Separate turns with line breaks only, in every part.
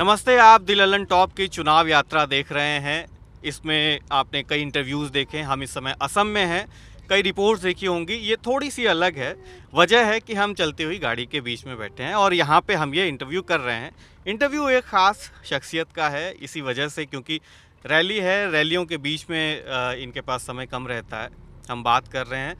नमस्ते, आप दी लल्लन टॉप की चुनाव यात्रा देख रहे हैं। इसमें आपने कई इंटरव्यूज़ देखे। हम इस समय असम में हैं। कई रिपोर्ट्स देखी होंगी। ये थोड़ी सी अलग है। वजह है कि हम चलती हुई गाड़ी के बीच में बैठे हैं और यहाँ पे हम ये इंटरव्यू कर रहे हैं। इंटरव्यू एक ख़ास शख्सियत का है इसी वजह से, क्योंकि रैली है, रैलियों के बीच में इनके पास समय कम रहता है। हम बात कर रहे हैं,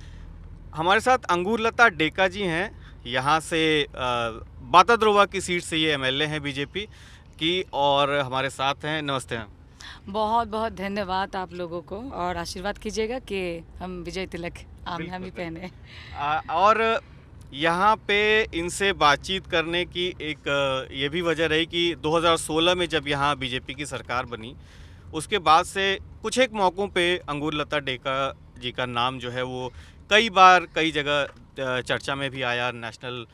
हमारे साथ अंगूरलता डेका जी हैं। यहाँ से बाताद्रोवा की सीट से ये एमएलए हैं बीजेपी की, और हमारे साथ हैं। नमस्ते मैम।
बहुत बहुत धन्यवाद आप लोगों को, और आशीर्वाद कीजिएगा कि हम विजय तिलक हम ही पहने।
और यहाँ पे इनसे बातचीत करने की एक ये भी वजह रही कि 2016 में जब यहाँ बीजेपी की सरकार बनी, उसके बाद से कुछ एक मौक़ों पे अंगूरलता डेका जी का नाम जो है वो कई बार कई जगह चर्चा में भी आया, नेशनल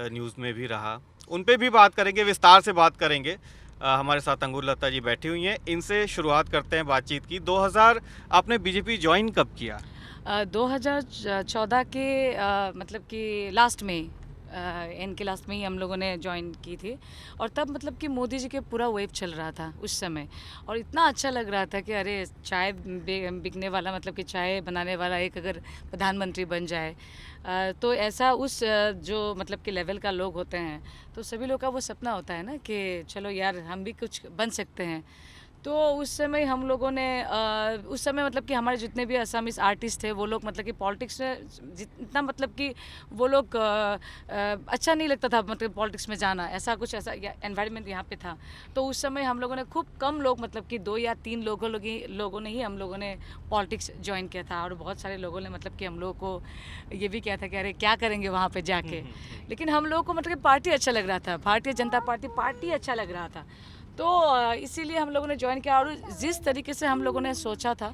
न्यूज़ में भी रहा। उन पे भी बात करेंगे, विस्तार से बात करेंगे। हमारे साथ अंगूरलता जी बैठी हुई हैं। इनसे शुरुआत करते हैं बातचीत की। 2000 आपने बीजेपी ज्वाइन कब किया?
2014 के मतलब कि लास्ट में एंड के लास्ट में ही हम लोगों ने ज्वाइन की थी। और तब मतलब कि मोदी जी के पूरा वेव चल रहा था उस समय, और इतना अच्छा लग रहा था कि अरे चाय बिकने वाला, मतलब कि चाय बनाने वाला एक अगर प्रधानमंत्री बन जाए तो ऐसा उस जो मतलब कि लेवल का लोग होते हैं, तो सभी लोग का वो सपना होता है ना कि चलो यार हम भी कुछ बन सकते हैं। तो उस समय हम लोगों ने उस समय मतलब कि हमारे जितने भी असमीज आर्टिस्ट थे वो लोग मतलब कि पॉलिटिक्स में जितना मतलब कि वो लोग अच्छा नहीं लगता था, मतलब पॉलिटिक्स में जाना, ऐसा कुछ ऐसा एनवायरनमेंट यहाँ पे था। तो उस समय हम लोगों ने खूब कम लोग, मतलब कि 2 या 3 लोगों ने ही हम लोगों ने पॉलिटिक्स ज्वाइन किया था। और बहुत सारे लोगों ने मतलब कि हम लोगों को ये भी किया था कि अरे क्या करेंगे वहाँ पर जाके। लेकिन हम लोगों को मतलब कि पार्टी अच्छा लग रहा था, भारतीय जनता पार्टी अच्छा लग रहा था। तो इसीलिए हम लोगों ने ज्वाइन किया, और जिस तरीके से हम लोगों ने सोचा था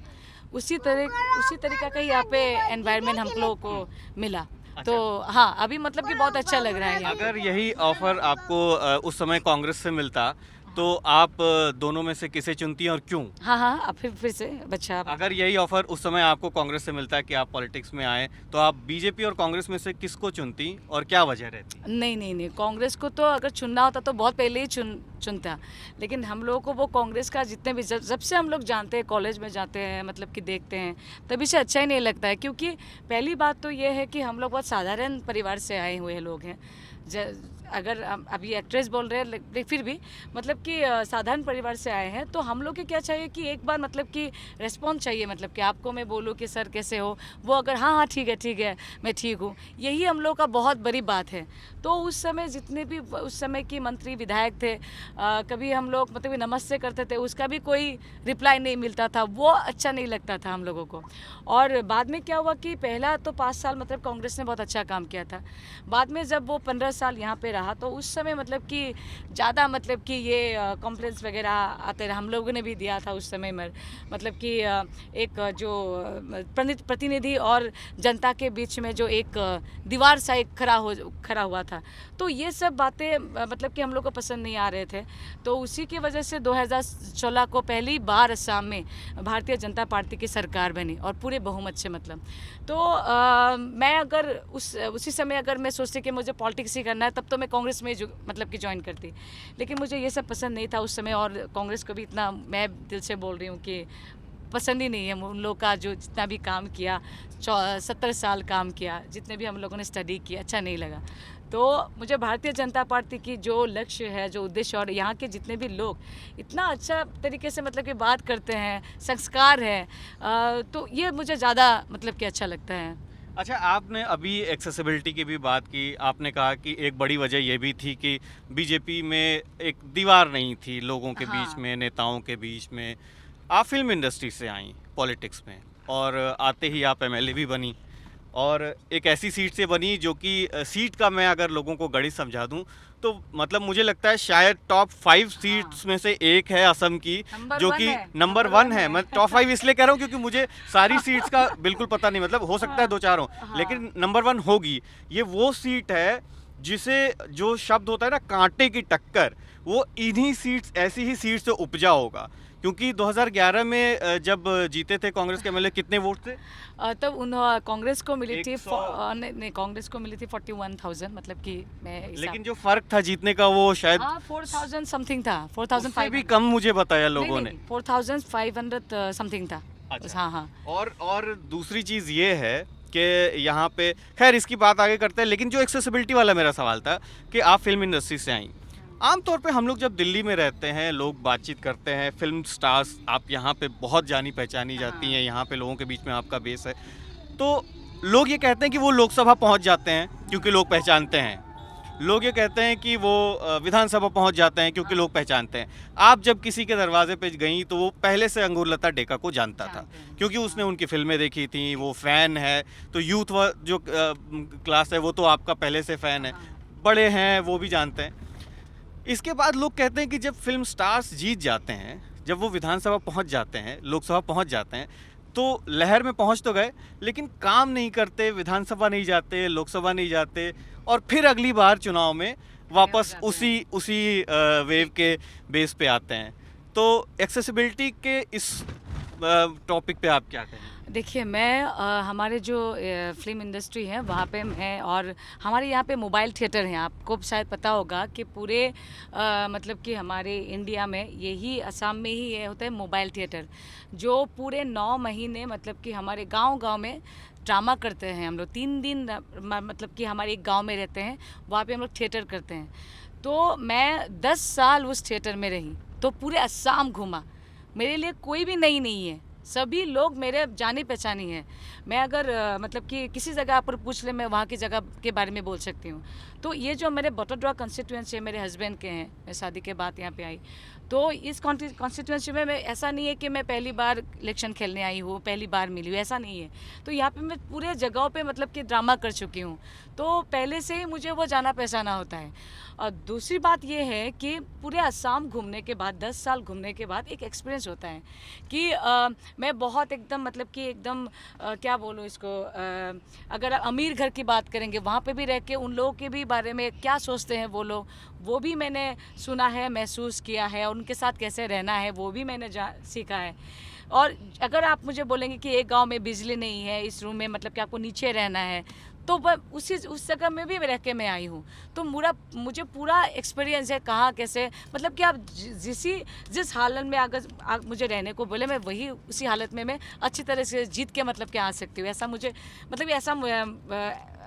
उसी तरीका का ही यहाँ पे एनवायरनमेंट हम लोगों को मिला।
अच्छा।
तो हाँ, अभी मतलब कि बहुत अच्छा लग रहा है यहाँ पे।
अगर यही ऑफर आपको उस समय कांग्रेस से मिलता तो आप दोनों में से किसे चुनती हैं और क्यों?
हाँ, अब फिर से बच्चा
अगर यही ऑफर उस समय आपको कांग्रेस से मिलता है कि आप पॉलिटिक्स में आए, तो आप बीजेपी और कांग्रेस में से किसको चुनती और क्या वजह रहती?
नहीं, कांग्रेस को तो अगर चुनना होता तो बहुत पहले ही चुनता। लेकिन हम लोगों को वो कांग्रेस का जितने भी जब से हम लोग जानते हैं, कॉलेज में जाते हैं, मतलब कि देखते हैं, तभी से अच्छा ही नहीं लगता है। क्योंकि पहली बात तो ये है कि हम लोग बहुत साधारण परिवार से आए हुए लोग हैं। अगर अभी एक्ट्रेस बोल रहे हैं, लेकिन फिर भी मतलब कि साधारण परिवार से आए हैं, तो हम लोग के क्या चाहिए कि एक बार मतलब कि रिस्पॉन्स चाहिए। मतलब कि आपको मैं बोलूँ कि सर कैसे हो, वो अगर हाँ ठीक है मैं ठीक हूँ, यही हम लोग का बहुत बड़ी बात है। तो उस समय जितने भी उस समय की मंत्री विधायक थे, कभी हम लोग मतलब नमस्ते करते थे, उसका भी कोई रिप्लाई नहीं मिलता था, वो अच्छा नहीं लगता था हम लोगों को। और बाद में क्या हुआ कि पहला तो 5 साल मतलब कांग्रेस ने बहुत अच्छा काम किया था। बाद में जब वो 15 साल यहाँ पे रहा, तो उस समय मतलब कि ज़्यादा मतलब कि ये कंप्लेंट्स वगैरह आते रहे, हम लोगों ने भी दिया था उस समय में। मतलब कि एक जो प्रतिनिधि और जनता के बीच में जो एक दीवार सा एक खड़ा हुआ था, तो ये सब बातें मतलब कि हम लोग को पसंद नहीं आ रहे थे। तो उसी की वजह से 2016 को पहली बार असम में भारतीय जनता पार्टी की सरकार बनी, और पूरे बहुमत से मतलब। तो मैं अगर उसी समय अगर मैं सोचती कि मुझे पॉलिटिक्स ही करना है, तब तो मैं कांग्रेस में मतलब कि ज्वाइन करती। लेकिन मुझे ये सब पसंद नहीं था उस समय, और कांग्रेस को भी इतना, मैं दिल से बोल रही हूँ कि पसंद ही नहीं है उन लोग का जो जितना भी काम किया, 70 साल काम किया, जितने भी हम लोगों ने स्टडी किया, अच्छा नहीं लगा। तो मुझे भारतीय जनता पार्टी की जो लक्ष्य है, जो उद्देश्य, और यहाँ के जितने भी लोग इतना अच्छा तरीके से मतलब कि बात करते हैं, संस्कार है, तो ये मुझे ज़्यादा मतलब कि अच्छा लगता है।
अच्छा, आपने अभी एक्सेसिबिलिटी की भी बात की। आपने कहा कि एक बड़ी वजह ये भी थी कि बीजेपी में एक दीवार नहीं थी लोगों के बीच में, नेताओं के बीच में। आप फिल्म इंडस्ट्री से आई पॉलिटिक्स में, और आते ही आप एमएलए भी बनी, और एक ऐसी सीट से बनी जो कि सीट का मैं अगर लोगों को गणित समझा दूं तो मतलब मुझे लगता है शायद टॉप 5 सीट्स में से एक है असम की, जो कि नंबर 1 है। मैं टॉप 5 इसलिए कह रहा हूँ क्योंकि मुझे सारी सीट्स का बिल्कुल पता नहीं, मतलब हो सकता है 2-4 हो, लेकिन नंबर 1 होगी। ये वो सीट है जिसे, जो शब्द होता है ना कांटे की टक्कर, वो इन्हीं सीट्स, ऐसी ही सीट से उपजा होगा। क्योंकि 2011 में जब जीते थे कांग्रेस के एमएलए, कितने वोट थे?
तब उन कांग्रेस को मिली थी
100
नहीं, कांग्रेस को मिली थी 41,000, मतलब कि मैं
लेकिन जो फर्क था जीतने का वो शायद
4,000 समथिंग था,
उससे
4,500
भी कम मुझे बताया लोगों ने।
4,500 समथिंग था।
अच्छा।
हाँ हाँ।
और दूसरी चीज़ ये है कि यहाँ पे, खैर इसकी बात आगे करते हैं, लेकिन जो एक्सेसिबिलिटी वाला मेरा सवाल था कि आप फिल्म इंडस्ट्री से आई, आमतौर पे हम लोग जब दिल्ली में रहते हैं, लोग बातचीत करते हैं, फिल्म स्टार्स आप यहाँ पे बहुत जानी पहचानी जाती हैं, यहाँ पे लोगों के बीच में आपका बेस है, तो लोग ये कहते हैं कि वो लोकसभा पहुँच जाते हैं क्योंकि लोग पहचानते हैं, लोग ये कहते हैं कि वो विधानसभा पहुंच जाते हैं क्योंकि लोग पहचानते हैं। आप जब किसी के दरवाजे पे गई तो वो पहले से अंगूर लता डेका को जानता था क्योंकि उसने उनकी फिल्में देखी थी, वो फ़ैन है, तो यूथ जो क्लास है वो तो आपका पहले से फ़ैन है, बड़े हैं वो भी जानते हैं। इसके बाद लोग कहते हैं कि जब फिल्म स्टार्स जीत जाते हैं, जब वो विधानसभा पहुंच जाते हैं, लोकसभा पहुंच जाते हैं, तो लहर में पहुंच तो गए लेकिन काम नहीं करते, विधानसभा नहीं जाते, लोकसभा नहीं जाते, और फिर अगली बार चुनाव में वापस उसी वेव के बेस पे आते हैं। तो एक्सेसिबिलिटी के इस टॉपिक पे आप क्या कहेंगे?
देखिए, मैं हमारे जो फ़िल्म इंडस्ट्री है वहाँ पे मैं, और हमारे यहाँ पे मोबाइल थिएटर हैं, आपको शायद पता होगा कि पूरे मतलब कि हमारे इंडिया में यही, असम में ही ये होता है मोबाइल थिएटर, जो पूरे 9 महीने मतलब कि हमारे गांव-गांव में ड्रामा करते हैं हम लोग। 3 दिन मतलब कि हमारे एक गांव में रहते हैं, वहाँ पे हम लोग थिएटर करते हैं। तो मैं 10 साल उस थिएटर में रही, तो पूरे असम घूमा। मेरे लिए कोई भी नई नहीं है, सभी लोग मेरे जाने पहचानी हैं। मैं अगर मतलब कि किसी जगह पर पूछ ले, मैं वहाँ की जगह के बारे में बोल सकती हूँ। तो ये जो मेरे बटोद्रा कंस्टिट्यूएंसी है, मेरे हस्बैंड के हैं, मैं शादी के बाद यहाँ पे आई, तो इस कॉन्स्टिट्यूएंसी में मैं, ऐसा नहीं है कि मैं पहली बार इलेक्शन खेलने आई हूँ, पहली बार मिली हूँ, ऐसा नहीं है। तो यहाँ पे मैं पूरे जगहों पे मतलब कि ड्रामा कर चुकी हूँ, तो पहले से ही मुझे वो जाना पहचाना होता है। और दूसरी बात ये है कि पूरे असम घूमने के बाद, 10 साल घूमने के बाद एक एक्सपीरियंस होता है कि मैं बहुत एकदम मतलब कि एकदम क्या बोलूँ इसको, अगर अमीर घर की बात करेंगे, वहाँ पे भी रह के उन लोगों के भी बारे में क्या सोचते हैं वो लोग, वो भी मैंने सुना है, महसूस किया है, और उनके साथ कैसे रहना है वो भी मैंने सीखा है। और अगर आप मुझे बोलेंगे कि एक गांव में बिजली नहीं है, इस रूम में मतलब कि आपको नीचे रहना है, तो वह उस जगह में भी रह के मैं आई हूँ। तो मुझे पूरा एक्सपीरियंस है कहाँ कैसे, मतलब कि आप जिस हालत में अगर आप मुझे रहने को बोले, मैं वही उसी हालत में मैं अच्छी तरह से जीत के मतलब कि आ सकती हूँ। ऐसा मुझे मतलब ऐसा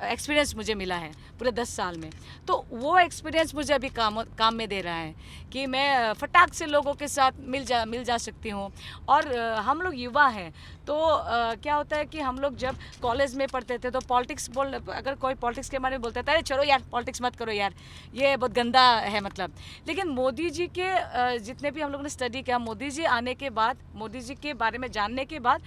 एक्सपीरियंस मुझे मिला है पूरे 10 साल में। तो वो एक्सपीरियंस मुझे अभी काम में दे रहा है कि मैं फटाक से लोगों के साथ मिल जा सकती हूँ। और हम लोग युवा हैं, तो क्या होता है कि हम लोग जब कॉलेज में पढ़ते थे तो पॉलिटिक्स अगर कोई पॉलिटिक्स के बारे में बोलता था, अरे चलो यार पॉलिटिक्स मत करो यार, ये बहुत गंदा है मतलब। लेकिन मोदी जी के जितने भी हम लोगों ने स्टडी किया, मोदी जी आने के बाद, मोदी जी के बारे में जानने के बाद,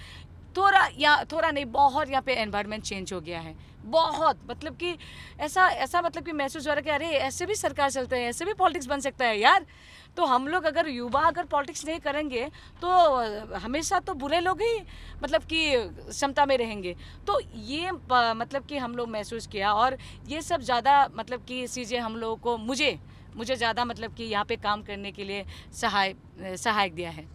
थोड़ा नहीं, बहुत यहाँ पे एनवायरनमेंट चेंज हो गया है, बहुत। मतलब कि ऐसा मतलब कि महसूस हो रहा है कि अरे ऐसे भी सरकार चलते हैं, ऐसे भी पॉलिटिक्स बन सकता है यार। तो हम लोग अगर युवा अगर पॉलिटिक्स नहीं करेंगे तो हमेशा तो बुरे लोग ही मतलब कि क्षमता में रहेंगे। तो ये मतलब कि हम लोग महसूस किया, और ये सब ज़्यादा मतलब कि चीज़ें हम लोगों को, मुझे ज़्यादा मतलब कि यहाँ पे काम करने के लिए सहायक दिया है।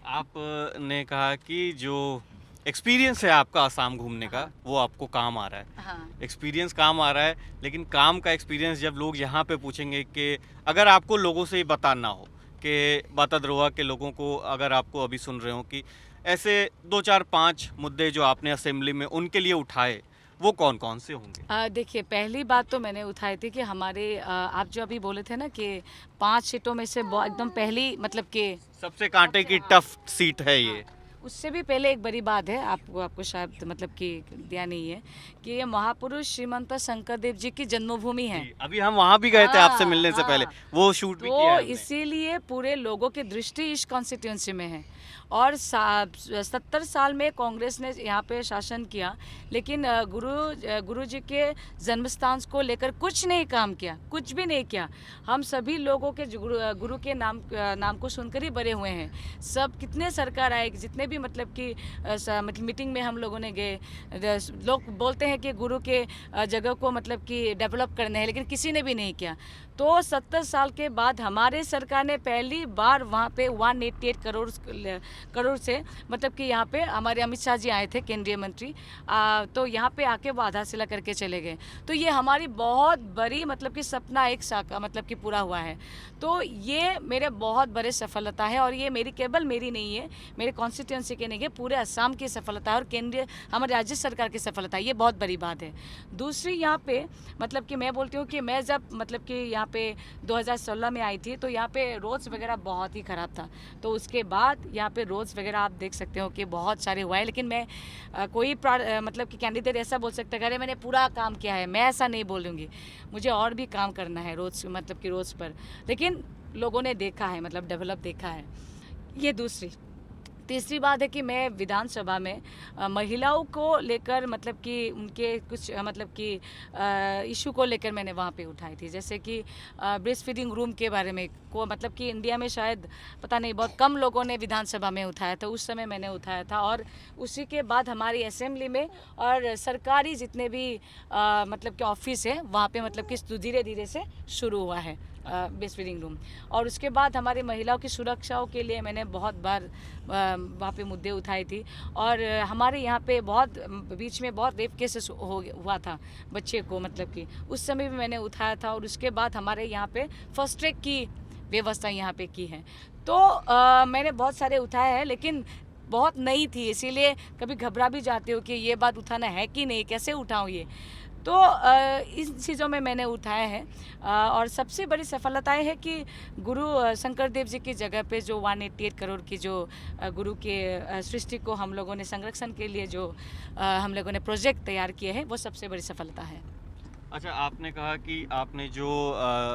आपने कहा कि जो एक्सपीरियंस है आपका आसाम घूमने का, वो आपको काम आ रहा है।
हाँ।
एक्सपीरियंस काम आ रहा है, लेकिन काम का एक्सपीरियंस जब लोग यहाँ पे पूछेंगे कि अगर आपको लोगों से ये बताना हो कि बाताद्रोआ के लोगों को, अगर आपको अभी सुन रहे हो कि ऐसे 2 4 5 मुद्दे जो आपने असेंबली में उनके लिए उठाए, वो कौन कौन से होंगे?
देखिए, पहली बात तो मैंने उठाई थी कि हमारे आप जो अभी बोले थे ना कि 5 सीटों में से एकदम पहली मतलब कि
सबसे कांटे की टफ सीट है ये।
उससे भी पहले एक बड़ी बात है, आपको शायद मतलब कि दिया नहीं है कि ये महापुरुष श्रीमंत शंकरदेव जी की जन्मभूमि है।
अभी हम वहाँ भी गए थे आपसे
हाँ,
मिलने से पहले,
हाँ।
वो शूट भी किया है
तो
हमने।
इसीलिए पूरे लोगों की दृष्टि इस कॉन्स्टिट्यूंसी में है। और 70 साल में कांग्रेस ने यहाँ पे शासन किया, लेकिन गुरु जी के जन्मस्थान को लेकर कुछ नहीं काम किया, कुछ भी नहीं किया। हम सभी लोगों के गुरु के नाम को सुनकर ही बड़े हुए हैं। सब कितने सरकार आए, जितने भी मतलब कि मतलब मीटिंग में हम लोगों ने गए, लोग बोलते हैं कि गुरु के जगह को मतलब कि डेवलप करना है, लेकिन किसी ने भी नहीं किया। तो 70 साल के बाद हमारे सरकार ने पहली बार वहाँ पे 188 करोड़ से मतलब कि यहाँ पे हमारे अमित शाह जी आए थे केंद्रीय मंत्री, तो यहाँ पे आके वो आधारशिला करके चले गए। तो ये हमारी बहुत बड़ी मतलब कि सपना एक साका मतलब कि पूरा हुआ है। तो ये मेरे बहुत बड़े सफलता है और ये मेरी केवल मेरी नहीं है, मेरे कॉन्स्टिट्यूंसी की नहीं है, पूरे असम की सफलता है और केंद्रीय हमारे राज्य सरकार की सफलता है। ये बहुत बड़ी बात है। दूसरी यहाँ पे मतलब कि मैं बोलती हूँ कि मैं जब मतलब कि यहाँ पे 2016 में आई थी तो यहाँ पे रोड्स वगैरह बहुत ही ख़राब था। तो उसके बाद यहाँ पे रोड्स वगैरह आप देख सकते हो कि बहुत सारे हुआ है। लेकिन मैं कोई मतलब कि कैंडिडेट ऐसा बोल सकता है अरे मैंने पूरा काम किया है, मैं ऐसा नहीं बोलूँगी। मुझे और भी काम करना है रोड्स मतलब कि रोड्स पर, लेकिन लोगों ने देखा है मतलब डेवलप देखा है। ये दूसरी। तीसरी बात है कि मैं विधानसभा में महिलाओं को लेकर मतलब कि उनके कुछ मतलब कि इशू को लेकर मैंने वहाँ पे उठाई थी, जैसे कि ब्रेस्ट फीडिंग रूम के बारे में को मतलब कि इंडिया में शायद पता नहीं बहुत कम लोगों ने विधानसभा में उठाया था। उस समय मैंने उठाया था और उसी के बाद हमारी असेंबली में और सरकारी जितने भी मतलब कि ऑफिस है वहाँ पे मतलब कि धीरे धीरे से शुरू हुआ है ब्रेस्ट फीडिंग रूम। और उसके बाद हमारी महिलाओं की सुरक्षाओं के लिए मैंने बहुत बार वहाँ पे मुद्दे उठाए थी। और हमारे यहाँ पे बहुत बीच में बहुत रेप केसेस हुआ था बच्चे को मतलब कि उस समय भी मैंने उठाया था। और उसके बाद हमारे यहाँ पे फर्स्ट ट्रैक की व्यवस्था यहाँ पे की है। तो मैंने बहुत सारे उठाए हैं, लेकिन बहुत नई थी इसीलिए कभी घबरा भी जाती हूँ कि ये बात उठाना है कि नहीं, कैसे उठाऊँ ये। तो इन चीज़ों में मैंने उठाया है। और सबसे बड़ी सफलताएं है कि गुरु शंकर देव जी की जगह पे जो 188 करोड़ की जो गुरु के सृष्टि को हम लोगों ने संरक्षण के लिए जो हम लोगों ने प्रोजेक्ट तैयार किए हैं वो सबसे बड़ी सफलता है।
अच्छा, आपने कहा कि आपने जो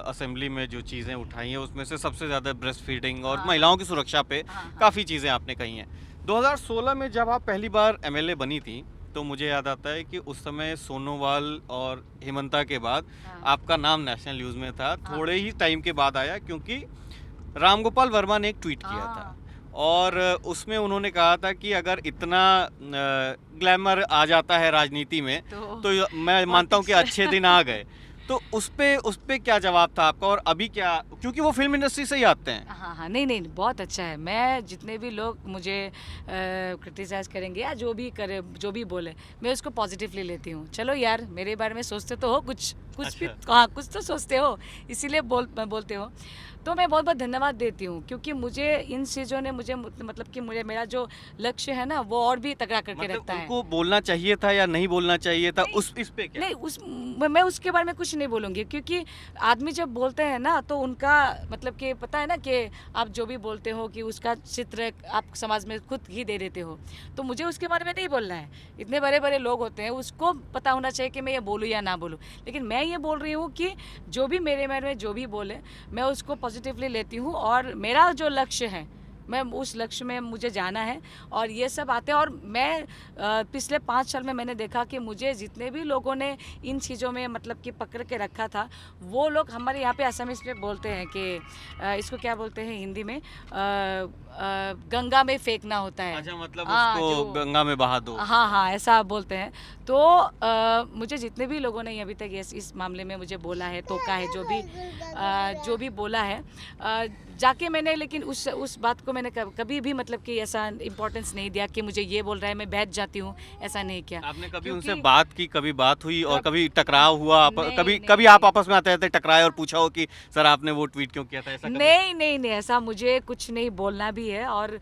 असेंबली में जो चीज़ें उठाई हैं उसमें से सबसे ज़्यादा ब्रेस्ट फीडिंग और महिलाओं की सुरक्षा पे काफ़ी चीज़ें आपने कही हैं। 2016 में जब आप पहली बार एमएलए बनी थी तो मुझे याद आता है कि उस समय सोनोवाल और हेमंता के बाद आपका नाम नेशनल न्यूज़ में था। थोड़े ही टाइम के बाद आया क्योंकि रामगोपाल वर्मा ने एक ट्वीट किया था और उसमें उन्होंने कहा था कि अगर इतना ग्लैमर आ जाता है राजनीति में तो मैं मानता हूँ कि अच्छे दिन आ गए। तो उस पे क्या जवाब था आपका और अभी क्या, क्योंकि वो फिल्म इंडस्ट्री से ही आते हैं।
हाँ, नहीं बहुत अच्छा है। मैं जितने भी लोग मुझे क्रिटिसाइज करेंगे या जो भी करे जो भी बोले मैं उसको पॉजिटिवली लेती हूँ। चलो यार मेरे बारे में सोचते तो हो कुछ भी, हाँ कुछ तो सोचते हो इसीलिए बोलते हो। तो मैं बहुत बहुत धन्यवाद देती हूँ क्योंकि मुझे इन चीज़ों ने मुझे मतलब कि मुझे मेरा जो लक्ष्य है ना वो और भी तगड़ा करके रखता है।
उनको बोलना चाहिए था या नहीं बोलना चाहिए था इस पे क्या?
नहीं मैं उसके बारे में कुछ नहीं बोलूँगी क्योंकि आदमी जब बोलते हैं ना तो उनका मतलब कि पता है ना कि आप जो भी बोलते हो कि उसका चित्र आप समाज में खुद ही दे देते हो। तो मुझे उसके बारे में नहीं बोलना है। इतने बड़े बड़े लोग होते हैं उसको पता होना चाहिए कि मैं ये बोलूँ या ना बोलूँ। लेकिन मैं ये बोल रही हूँ कि जो भी मेरे बारे में जो भी बोले मैं उसको पॉजिटिवली लेती हूँ और मेरा जो लक्ष्य है मैं उस लक्ष्य में मुझे जाना है और ये सब आते हैं। और मैं पिछले 5 साल में मैंने देखा कि मुझे जितने भी लोगों ने इन चीज़ों में मतलब कि पकड़ के रखा था वो लोग हमारे यहाँ पे असमीज में बोलते हैं कि इसको क्या बोलते हैं हिंदी में गंगा में फेंकना होता है।
अच्छा, मतलब उसको गंगा में बहा दो।
हाँ ऐसा बोलते हैं। तो मुझे जितने भी लोगों ने अभी तक इस मामले में मुझे बोला है टोका है जो भी बोला है जाके मैंने, लेकिन उस बात को मैंने कभी भी मतलब कि ऐसा इम्पोर्टेंस नहीं दिया कि मुझे ये बोल रहा है मैं बैठ जाती हूँ, ऐसा नहीं किया।
आपने कभी उनसे बात की, कभी बात हुई और कभी टकराव हुआ? कभी आप आपस में आते टकराए और पूछा हो कि सर आपने वो ट्वीट क्यों किया था? ऐसा
नहीं ऐसा मुझे कुछ नहीं बोलना भी है। और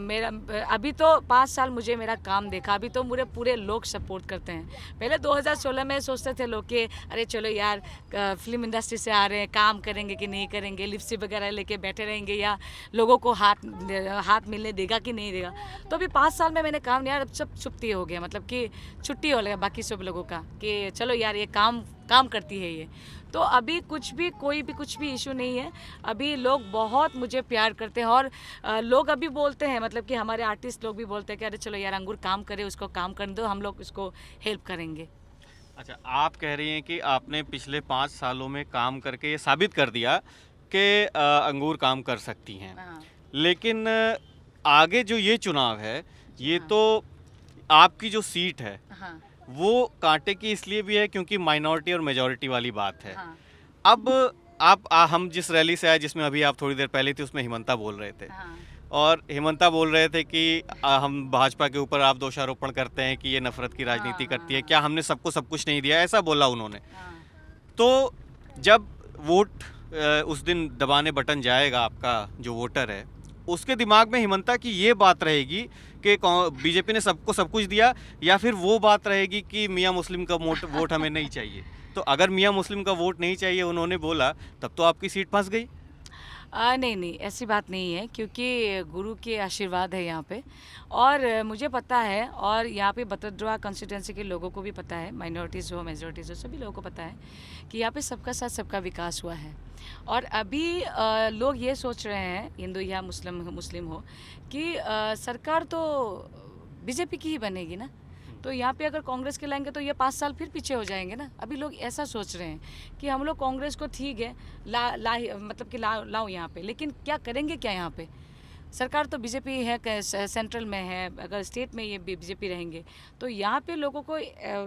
मेरा अभी तो 5 साल मुझे मेरा काम देखा, अभी तो मुझे पूरे लोग सपोर्ट करते हैं। पहले 2016 में सोचते थे लोग कि अरे चलो यार फिल्म इंडस्ट्री से आ रहे हैं काम करेंगे कि नहीं करेंगे, लिपस्टिक वगैरह लेके बैठे रहेंगे या लोगों को हाथ मिलने देगा कि नहीं देगा। तो अभी 5 साल में मैंने काम नहीं, अब सब छुट्टी हो गया, मतलब कि छुट्टी हो गया बाकी सब लोगों का कि चलो यार ये काम करती है ये। तो अभी कोई भी इशू नहीं है। अभी लोग बहुत मुझे प्यार करते हैं और लोग अभी बोलते हैं मतलब कि हमारे आर्टिस्ट लोग भी बोलते हैं कि अरे चलो यार अंगूर काम करे, उसको काम करने दो, हम लोग उसको हेल्प करेंगे।
अच्छा, आप कह रही हैं कि आपने पिछले 5 सालों में काम करके ये साबित कर दिया कि अंगूर काम कर सकती हैं। लेकिन आगे जो ये चुनाव है ये तो आपकी जो सीट है वो कांटे की इसलिए भी है क्योंकि माइनॉरिटी और मेजॉरिटी वाली बात है। अब हम जिस रैली से आए जिसमें अभी आप थोड़ी देर पहले थी उसमें हिमंता बोल रहे थे
हाँ
और हिमंता बोल रहे थे कि हम भाजपा के ऊपर आप दोषारोपण करते हैं कि ये नफरत की राजनीति करती है, क्या हमने सबको सब कुछ नहीं दिया, ऐसा बोला उन्होंने।
हाँ
तो जब वोट उस दिन दबाने बटन जाएगा आपका जो वोटर है, उसके दिमाग में हिमंता की ये बात रहेगी कि बीजेपी ने सबको सब कुछ दिया, या फिर वो बात रहेगी कि मियाँ मुस्लिम का वोट हमें नहीं चाहिए। तो अगर मियाँ मुस्लिम का वोट नहीं चाहिए उन्होंने बोला, तब तो आपकी सीट फंस गई।
नहीं नहीं, ऐसी बात नहीं है, क्योंकि गुरु के आशीर्वाद है यहाँ पे। और मुझे पता है, और यहाँ पे बतद्रोआ कॉन्स्टिट्यूंसी के लोगों को भी पता है, माइनॉरिटीज़ हो मेजॉरिटीज़ हो, सभी लोगों को पता है कि यहाँ पे सबका साथ सबका विकास हुआ है। और अभी लोग ये सोच रहे हैं, हिंदू या मुस्लिम हो, कि सरकार तो बीजेपी की ही बनेगी ना, तो यहाँ पे अगर कांग्रेस के लाएंगे तो ये 5 साल फिर पीछे हो जाएंगे ना। अभी लोग ऐसा सोच रहे हैं कि हम लोग कांग्रेस को ठीक है मतलब कि लाओ यहाँ पे, लेकिन क्या करेंगे क्या यहाँ पे। सरकार तो बीजेपी है, सेंट्रल में है, अगर स्टेट में ये बीजेपी रहेंगे तो यहाँ पे लोगों को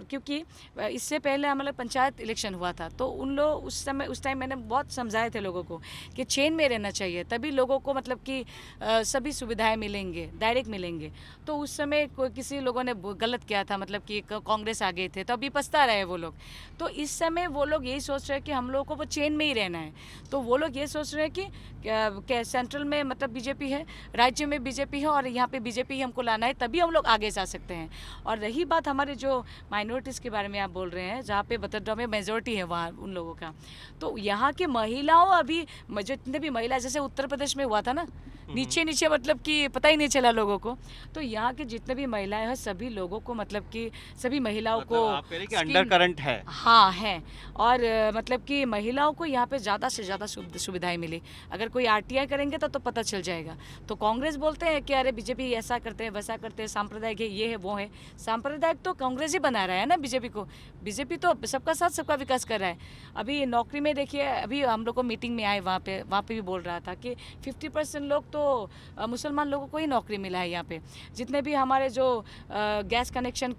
क्योंकि इससे पहले हमारा पंचायत इलेक्शन हुआ था, तो उन लोग उस टाइम मैंने बहुत समझाए थे लोगों को कि चेन में रहना चाहिए, तभी लोगों को मतलब कि सभी सुविधाएं मिलेंगे, डायरेक्ट मिलेंगे। तो उस समय किसी लोगों ने गलत किया था, मतलब कि कांग्रेस आ गए थे, तो अभी पछता रहे वो लोग। तो इस समय वो लोग यही सोच रहे हैं कि हम लोगों को वो चेन में ही रहना है। तो वो लोग ये सोच रहे हैं कि सेंट्रल में मतलब बीजेपी है, राज्य में बीजेपी है, और यहाँ पे बीजेपी ही हमको लाना है, तभी हम लोग आगे जा सकते हैं। और रही बात हमारे जो माइनॉरिटीज़ के बारे में आप बोल रहे हैं, जहाँ पे बतद्रोआ में मेजॉरिटी है वहाँ उन लोगों का, तो यहाँ की महिलाओं अभी जितने भी महिला, जैसे उत्तर प्रदेश में हुआ था ना, नीचे नीचे मतलब कि पता ही नहीं चला लोगों को, तो यहाँ के जितने भी महिलाएं हैं सभी लोगों को मतलब कि सभी महिलाओं
मतलब
को
आप कह रहे हैं कि अंडर करंट है।
हाँ है। और मतलब कि महिलाओं को यहाँ पे ज़्यादा से ज़्यादा सुविधाएं मिली। अगर कोई आरटीआई करेंगे तो पता चल जाएगा। तो कांग्रेस बोलते हैं कि अरे बीजेपी ऐसा करते हैं वैसा करते हैं, सांप्रदायिक है, ये है वो है। सांप्रदायिक तो कांग्रेस ही बना रहा है ना बीजेपी को। बीजेपी तो सबका साथ सबका विकास कर रहा है। अभी नौकरी में देखिए, अभी हम लोग को मीटिंग में आए, वहाँ पे भी बोल रहा था कि 50% लोग तो मुसलमान लोगों को ही नौकरी मिला है यहाँ पे। जितने भी हमारे जो गैस कनेक्शन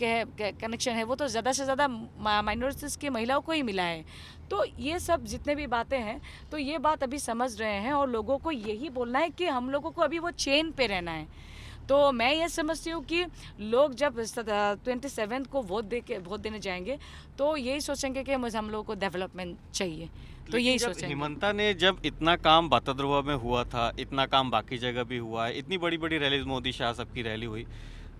है वो तो ज़्यादा से ज़्यादा माइनॉरिटीज़ की महिलाओं को ही मिला है। तो ये सब जितने भी बातें हैं, तो ये बात अभी समझ रहे हैं, और लोगों को यही बोलना है कि हम लोगों को अभी वो चेन पे रहना है। तो मैं ये समझती हूँ कि लोग जब 27 को वोट देने जाएंगे तो यही सोचेंगे कि हम लोगों को डेवलपमेंट चाहिए, तो यही सोचेंगे।
हिमंता ने जब इतना काम बतद्रोआ में हुआ था, इतना काम बाकी जगह भी हुआ है, इतनी बड़ी बड़ी रैली, मोदी शाह सबकी रैली हुई,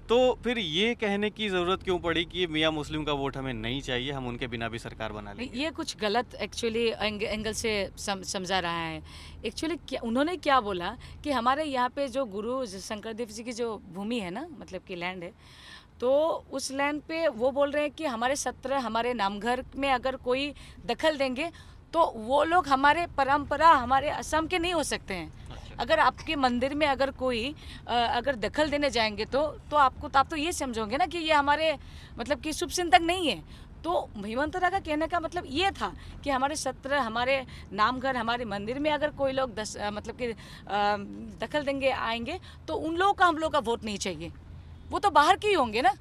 तो फिर ये कहने की ज़रूरत क्यों पड़ी कि मियाँ मुस्लिम का वोट हमें नहीं चाहिए, हम उनके बिना भी सरकार बना लेंगे?
ये कुछ गलत एक्चुअली एंगल से समझा रहा है। एक्चुअली क्या उन्होंने क्या बोला कि हमारे यहाँ पे जो गुरु शंकर देव जी की जो भूमि है ना, मतलब कि लैंड है, तो उस लैंड पे वो बोल रहे हैं कि हमारे सत्र, हमारे नामघर में अगर कोई दखल देंगे तो वो लोग हमारे परंपरा, हमारे असम के नहीं हो सकते हैं। अगर आपके मंदिर में अगर कोई अगर दखल देने जाएंगे तो आप तो ये समझोगे ना कि ये हमारे मतलब कि शुभ चिंतक नहीं है। तो हिमंता का कहने का मतलब ये था कि हमारे सत्र, हमारे नामघर, हमारे मंदिर में अगर कोई लोग मतलब कि दखल देंगे आएंगे तो उन लोगों का हम लोग का वोट नहीं चाहिए। वो तो बाहर के ही होंगे ना,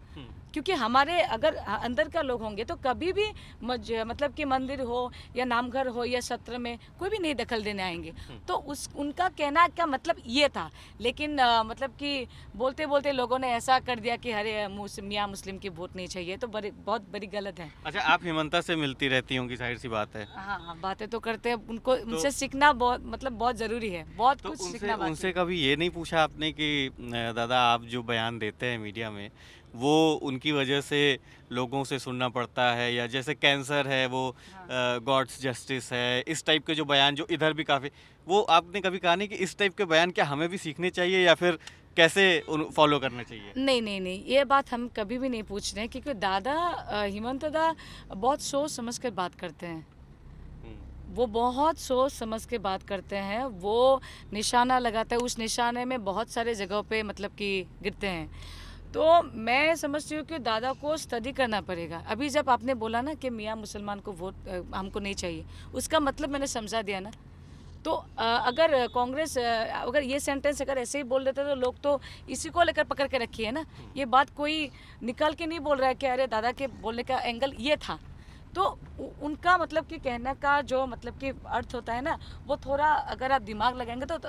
क्योंकि हमारे अगर अंदर का लोग होंगे तो कभी भी मतलब कि मंदिर हो या नामघर हो या सत्र में कोई भी नहीं दखल देने आएंगे। तो उनका कहना का मतलब ये था। लेकिन मतलब कि बोलते बोलते लोगों ने ऐसा कर दिया कि अरे मियाँ मुस्लिम की वोट नहीं चाहिए, तो बहुत बड़ी गलत है।
अच्छा, आप हिमंता से मिलती रहती होंगी, जाहिर सी बात है।
हाँ, बातें तो करते हैं, उनसे सीखना बहुत ज़रूरी है, बहुत कुछ सीखना।
उनसे कभी ये नहीं पूछा आपने कि दादा आप जो बयान देते हैं मीडिया में वो उनकी वजह से लोगों से सुनना पड़ता है, या जैसे कैंसर है वो गॉड्स जस्टिस है, इस टाइप के जो बयान जो इधर भी काफ़ी, वो आपने कभी कहा नहीं कि इस टाइप के बयान क्या हमें भी सीखने चाहिए या फिर कैसे फॉलो करना चाहिए?
नहीं, ये बात हम कभी भी नहीं पूछ रहे हैं, क्योंकि दादा हिमंत दादा बहुत सोच समझ कर बात करते हैं। वो बहुत सोच समझ के बात करते हैं। वो निशाना लगाते हैं, उस निशाने में बहुत सारे जगहों पे मतलब कि गिरते हैं। तो मैं समझती हूँ कि दादा को स्टडी करना पड़ेगा। अभी जब आपने बोला ना कि मियाँ मुसलमान को वोट हमको नहीं चाहिए, उसका मतलब मैंने समझा दिया ना। तो अगर कांग्रेस अगर ये सेंटेंस अगर ऐसे ही बोल देते तो लोग तो इसी को लेकर पकड़ के रखी है ना। ये बात कोई निकाल के नहीं बोल रहा है कि अरे दादा के बोलने का एंगल ये था। तो उनका मतलब कि कहने का जो मतलब कि अर्थ होता है ना, वो थोड़ा अगर आप दिमाग लगाएंगे तो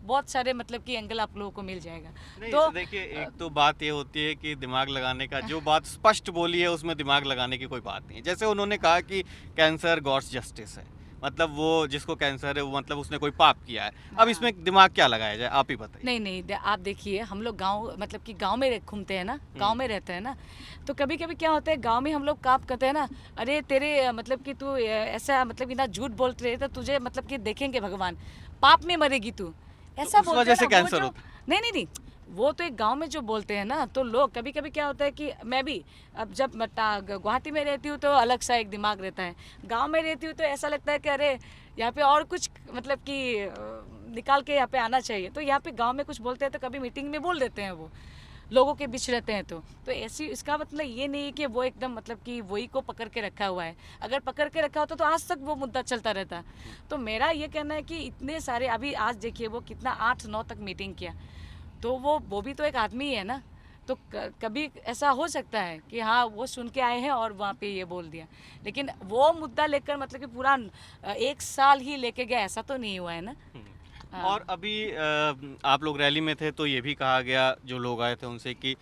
बहुत सारे मतलब कि एंगल आप लोगों को मिल जाएगा।
नहीं
तो
देखिए, एक तो बात ये होती है कि दिमाग लगाने का, जो बात स्पष्ट बोली है उसमें दिमाग लगाने की कोई बात नहीं है। जैसे उन्होंने कहा कि कैंसर गॉड्स जस्टिस है, मतलब वो जिसको कैंसर है वो मतलब उसने कोई पाप किया है। अब
हाँ।
इसमें दिमाग क्या लगाया जाए, आप ही बताइए।
नहीं नहीं आप देखिए, हम लोग गांव मतलब कि गांव में घूमते हैं ना, गांव में रहते हैं ना, तो कभी कभी क्या होता है गांव में हम लोग काप करते हैं ना, अरे तेरे मतलब कि तू ऐसा मतलब कि ना झूठ बोलते रहे तो तुझे मतलब कि देखेंगे भगवान, पाप में मरेगी तू, ऐसा
उस
बोलते
वजह
हैं
से
ना, वो
कैंसर
जो
होता है।
नहीं नहीं नहीं, वो तो एक गांव में जो बोलते हैं ना, तो लोग कभी कभी क्या होता है कि मैं भी अब जब गुवाहाटी में रहती हूँ तो अलग सा एक दिमाग रहता है, गांव में रहती हूँ तो ऐसा लगता है कि अरे यहाँ पे और कुछ मतलब कि निकाल के यहाँ पे आना चाहिए। तो यहाँ पे गांव में कुछ बोलते हैं तो कभी मीटिंग में बोल देते हैं, वो लोगों के बीच रहते हैं तो ऐसी, इसका मतलब ये नहीं है कि वो एकदम मतलब कि वही को पकड़ के रखा हुआ है। अगर पकड़ के रखा होता तो आज तक वो मुद्दा चलता रहता। तो मेरा ये कहना है कि इतने सारे अभी आज देखिए वो कितना 8-9 तक मीटिंग किया, तो वो भी तो एक आदमी ही है ना। तो कभी ऐसा हो सकता है कि हाँ वो सुन के आए हैं और वहाँ पे ये बोल दिया, लेकिन वो मुद्दा लेकर मतलब कि पूरा 1 साल ही लेके गया, ऐसा तो नहीं हुआ है ना। हाँ।
और अभी आप लोग रैली में थे तो ये भी कहा गया, जो लोग आए थे उनसे, कि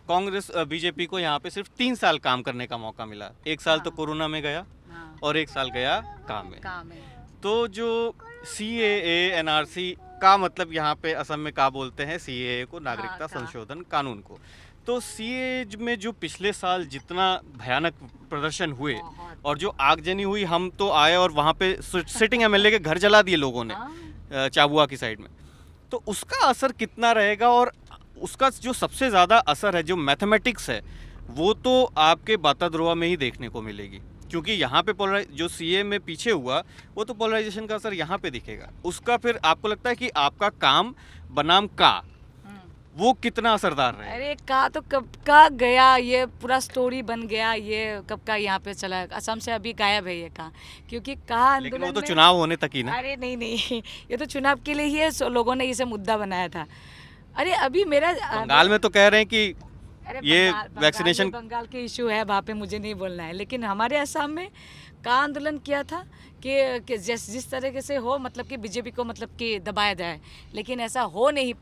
कांग्रेस बीजेपी को यहाँ पे सिर्फ 3 साल काम करने का मौका मिला। 1 साल तो
हाँ।
कोरोना में गया
हाँ,
और 1 साल गया काम में।
काम है।
तो जो CAA NRC का मतलब यहाँ पे असम में क्या बोलते हैं, CAA को, नागरिकता संशोधन कानून को। तो CAA में जो पिछले साल जितना भयानक प्रदर्शन हुए
बहुत।
और जो आगजनी हुई, हम तो आए और वहाँ पे सिटिंग MLA के घर जला दिए लोगों ने,
हाँ।
चाबुआ की साइड में। तो उसका असर कितना रहेगा, और उसका जो सबसे ज़्यादा असर है, जो मैथमेटिक्स है, वो तो आपके बाताद्रोआ में ही देखने को मिलेगी। क्योंकि यहाँ पे जो CA में पीछे हुआ, वो तो पोलराइजेशन का असर यहाँ पे दिखेगा। उसका फिर आपको लगता है कि आपका काम बनाम का, वो कितना असरदार रहेगा?
अरे का तो कब का गया, ये पूरा स्टोरी बन गया, ये कब का यहाँ पे चला, असम से अभी गायब है ये का, क्योंकि का
लेकिन वो
आंदोलन
तो
में।
चुनाव होने तक ही ना।
अरे नहीं नहीं, ये तो चुनाव के लिए ही है, लोगों ने इसे मुद्दा बनाया था। अरे अभी मेरा
बंगाल में तो कह रहे हैं कि
अरे
ये
बंगाल
वैक्सीनेशन।
बंगाल के इशू है, वहाँ पे मुझे नहीं बोलना है, लेकिन हमारे असम में का आंदोलन किया था कि जिस तरीके से हो मतलब कि बीजेपी को मतलब कि दबाया जाए, लेकिन ऐसा हो नहीं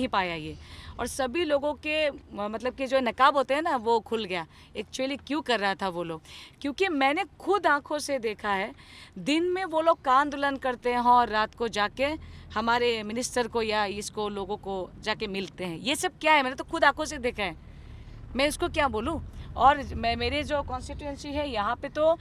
पाया ये। और सभी लोगों के मतलब कि जो नकाब होते हैं ना, वो खुल गया। एक्चुअली क्यों कर रहा था वो लोग, क्योंकि मैंने खुद आंखों से देखा है, दिन में वो लोग का आंदोलन करते हैं और रात को जाके हमारे मिनिस्टर को या इसको लोगों को जाके मिलते हैं। ये सब क्या है, मैंने तो खुद आंखों से देखा है, मैं इसको क्या बोलूँ। और मेरे जो कॉन्स्टिट्यूएंसी है यहाँ पे तो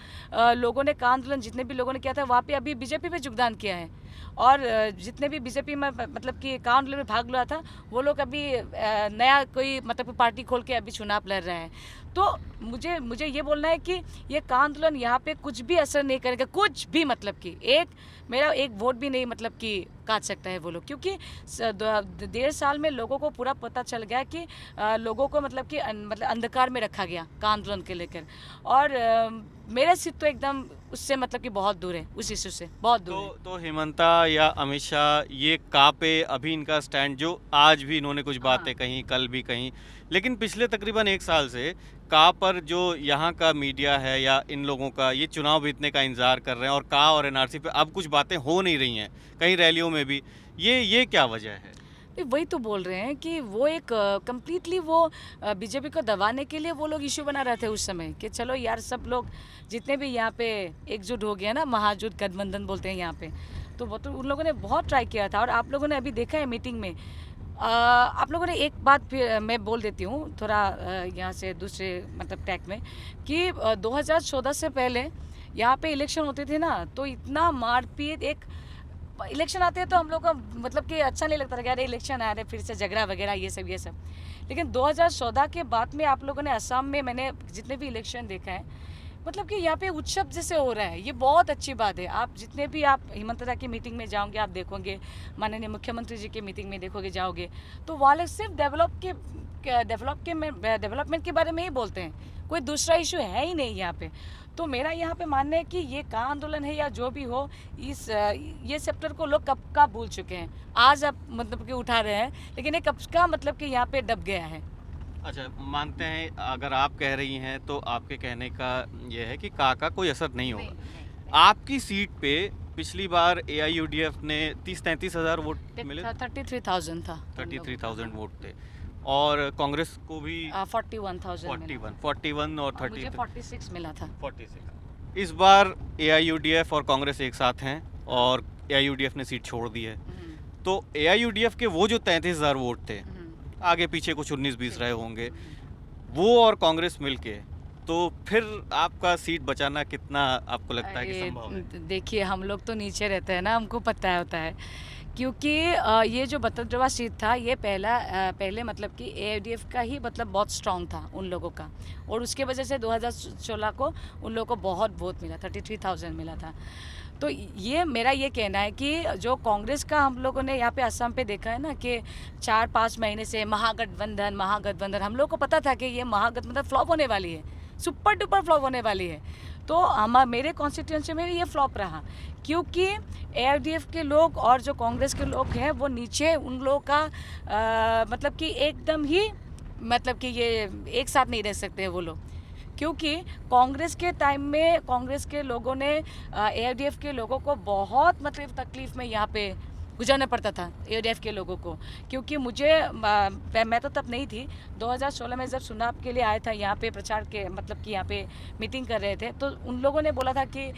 लोगों ने का आंदोलन जितने भी लोगों ने किया था, वहाँ पे अभी बीजेपी पे योगदान किया है। और जितने भी बीजेपी में मतलब कि का आंदोलन में भाग लिया था, वो लोग अभी नया कोई मतलब पार्टी खोल के अभी चुनाव लड़ रहे हैं। तो मुझे ये बोलना है कि ये का आंदोलन यहाँ पे कुछ भी असर नहीं करेगा, कुछ भी, मतलब कि मेरा एक वोट भी नहीं मतलब कि काट सकता है वो लोग, क्योंकि 1.5 साल में लोगों को पूरा पता चल गया कि लोगों को मतलब कि मतलब अंधकार में रखा गया का आंदोलन के लेकर। और मेरा सीट तो एकदम उससे मतलब कि बहुत दूर है, उस इशू से बहुत दूर है।
तो हेमंता या अमित शाह, ये का पे अभी इनका स्टैंड, जो आज भी इन्होंने कुछ बातें कही, कल भी कही, लेकिन पिछले तकरीबन 1 साल से का पर जो यहाँ का मीडिया है या इन लोगों का, ये चुनाव बीतने का इंतजार कर रहे हैं, और का और NRC पे अब कुछ बातें हो नहीं रही हैं, कहीं रैलियों में भी। ये क्या वजह है?
वही तो बोल रहे हैं कि वो एक कम्प्लीटली वो बीजेपी को दबाने के लिए वो लोग इशू बना रहे थे उस समय, कि चलो यार सब लोग जितने भी यहाँ पे एकजुट हो गया ना, महाजुट गठबंधन बोलते हैं यहाँ पे, तो वो तो उन लोगों ने बहुत ट्राई किया था। और आप लोगों ने अभी देखा है मीटिंग में, आप लोगों ने एक बात फिर मैं बोल देती हूँ थोड़ा यहाँ से दूसरे मतलब टैग में, कि 2014 से पहले यहाँ पे इलेक्शन होते थे ना, तो इतना मारपीट, एक इलेक्शन आते हैं तो हम लोग का मतलब कि अच्छा नहीं लगता था, अरे इलेक्शन आ रहे फिर से झगड़ा वगैरह ये सब। लेकिन 2014 के बाद में आप लोगों ने असम में, मैंने जितने भी इलेक्शन देखा है, मतलब कि यहाँ पे उत्सव जैसे हो रहा है, ये बहुत अच्छी बात है। आप जितने भी आप हिमंता की मीटिंग में जाओगे, आप देखोगे, माननीय मुख्यमंत्री जी की मीटिंग में देखोगे जाओगे, तो वाले सिर्फ डेवलपमेंट के बारे में ही बोलते हैं, कोई दूसरा इशू है ही नहीं यहाँ पे। तो मेरा यहाँ पे मानना है कि ये का आंदोलन है या जो भी हो, ये सेक्टर को लोग कब का भूल चुके हैं, आज आप मतलब कि उठा रहे हैं, लेकिन ये कब का मतलब कि यहाँ पे दब गया है।
अच्छा, मानते हैं अगर आप कह रही हैं तो आपके कहने का ये है कि का कोई असर नहीं
नहीं,
होगा।
नहीं,
आपकी सीट पे पिछली बार एआईयूडीएफ ने 30-33 हज़ार वोट मिले थे,
33,000 था उन लोगों
33,000
का।
वोट थे, और कांग्रेस को भी
41,000 मिला
41 और
और मुझे
30
46 मिला था।
46। इस बार एआईयूडीएफ और कांग्रेस एक साथ हैं और एआईयूडीएफ ने सीट छोड़ दी है, तो एआईयूडीएफ के वो जो 33,000 वोट थे, आगे पीछे कुछ 19-20 रहे होंगे, वो और कांग्रेस मिलके, तो फिर आपका सीट बचाना कितना आपको लगता है कि
अरे,
संभव है?
देखिए हम लोग तो नीचे रहते हैं ना, हमको पता होता है क्योंकि ये जो बतद्रवा सीट था ये पहले मतलब कि एआईयूडीएफ का ही मतलब बहुत स्ट्रांग था उन लोगों का, और उसके वजह से 2016 को उन लोगों को बहुत वोट मिला, 33,000 मिला था। तो ये मेरा ये कहना है कि जो कांग्रेस का हम लोगों ने यहाँ पे असम पे देखा है ना कि 4-5 महीने से महागठबंधन हम लोग को पता था कि ये महागठबंधन फ्लॉप होने वाली है, सुपर डुपर फ्लॉप होने वाली है। तो मेरे कॉन्स्टिट्यूंसी में भी ये फ्लॉप रहा क्योंकि एआईयूडीएफ के लोग और जो कांग्रेस के लोग हैं वो नीचे उन लोगों का मतलब कि एकदम ही मतलब कि ये एक साथ नहीं रह सकते हैं वो लोग, क्योंकि कांग्रेस के टाइम में कांग्रेस के लोगों ने एआईयूडीएफ के लोगों को बहुत मतलब तकलीफ में यहाँ पे गुजरना पड़ता था एआईयूडीएफ के लोगों को, क्योंकि मैं तो तब नहीं थी, 2016 में जब चुनाव के लिए आया था यहाँ पे प्रचार के मतलब कि यहाँ पे मीटिंग कर रहे थे, तो उन लोगों ने बोला था कि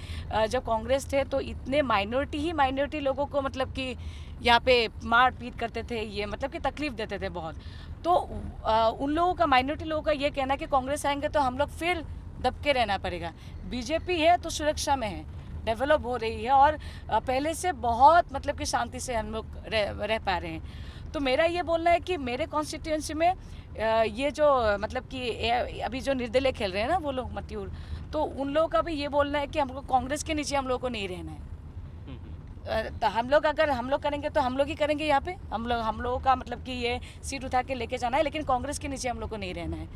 जब कांग्रेस थे तो इतने माइनॉरिटी लोगों को मतलब कि यहाँ पे मार पीट करते थे, ये मतलब कि तकलीफ देते थे बहुत। तो उन लोगों का माइनॉरिटी लोगों का ये कहना कि कांग्रेस आएंगे तो हम लोग फिर दब के रहना पड़ेगा, बीजेपी है तो सुरक्षा में है, डेवलप हो रही है और पहले से बहुत मतलब कि शांति से हम लोग रह पा रहे हैं। तो मेरा ये बोलना है कि मेरे कॉन्स्टिट्यूंसी में ये जो मतलब कि अभी जो निर्दलीय खेल रहे हैं ना वो लोग मत्यूर, तो उन लोगों का भी ये बोलना है कि हमको कांग्रेस के नीचे हम लोग को नहीं रहना है। तो हम लोग अगर हम लोग करेंगे तो हम लोग ही करेंगे यहाँ पे, हम लोगों का मतलब कि ये सीट उठा के लेके जाना है, लेकिन कांग्रेस के नीचे हम लोग को नहीं रहना है।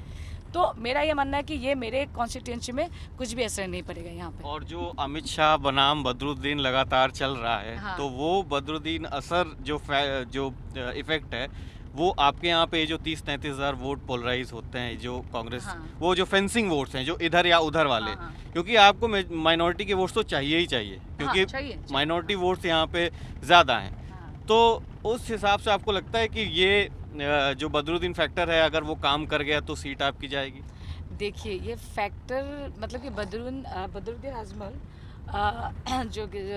तो मेरा ये मानना है कि ये मेरे कॉन्स्टिट्यूंसी में कुछ भी असर नहीं पड़ेगा यहाँ पे।
और जो अमित शाह बनाम बदरुद्दीन लगातार चल रहा है,
हाँ।
तो वो बदरुद्दीन असर जो इफेक्ट है, वो आपके यहाँ पे जो 30-33 हज़ार वोट पोलराइज होते हैं जो कांग्रेस,
हाँ।
वो जो फेंसिंग वोट्स हैं जो इधर या उधर वाले,
हाँ।
क्योंकि आपको माइनॉरिटी के वोट्स तो चाहिए ही चाहिए, क्योंकि
चाहिए।
माइनॉरिटी वोट्स यहाँ पे ज़्यादा हैं,
हाँ।
तो उस हिसाब से आपको लगता है कि ये जो बदरुद्दीन फैक्टर है अगर वो काम कर गया तो सीट आपकी जाएगी?
देखिए ये फैक्टर मतलब कि बदरुद्दीन अजमल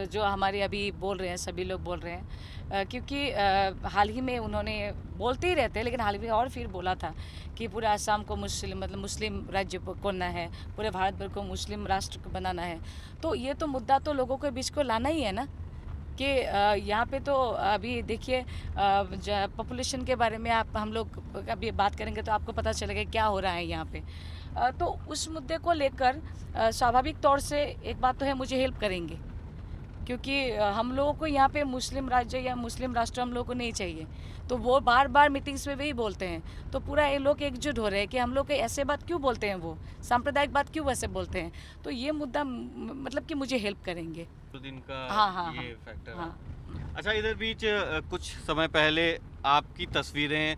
जो हमारे अभी बोल रहे हैं, सभी लोग बोल रहे हैं क्योंकि हाल ही में उन्होंने बोलते ही रहते हैं, लेकिन हाल ही में और फिर बोला था कि पूरा असम को मुस्लिम राज्य करना है, पूरे भारत भर को मुस्लिम राष्ट्र बनाना है। तो ये तो मुद्दा तो लोगों के बीच को लाना ही है ना, कि यहाँ पे तो अभी देखिए पॉपुलेशन के बारे में हम लोग अभी बात करेंगे तो आपको पता चलेगा क्या हो रहा है यहाँ पे। तो उस मुद्दे को लेकर स्वाभाविक तौर से एक बात तो है, मुझे हेल्प करेंगे, क्योंकि हम लोगों को यहाँ पे मुस्लिम राज्य या मुस्लिम राष्ट्र हम लोगों को नहीं चाहिए। तो वो बार बार मीटिंग्स में वही बोलते हैं, तो पूरा ये लोग एकजुट हो रहे हैं कि हम लोग ऐसे बात क्यों बोलते हैं, वो सांप्रदायिक बात क्यों वैसे बोलते हैं। तो ये मुद्दा मतलब कि मुझे हेल्प करेंगे।
तो दिन का
हाँ,
ये फैक्टर
हाँ।
है। अच्छा, इधर बीच कुछ समय पहले आपकी तस्वीरें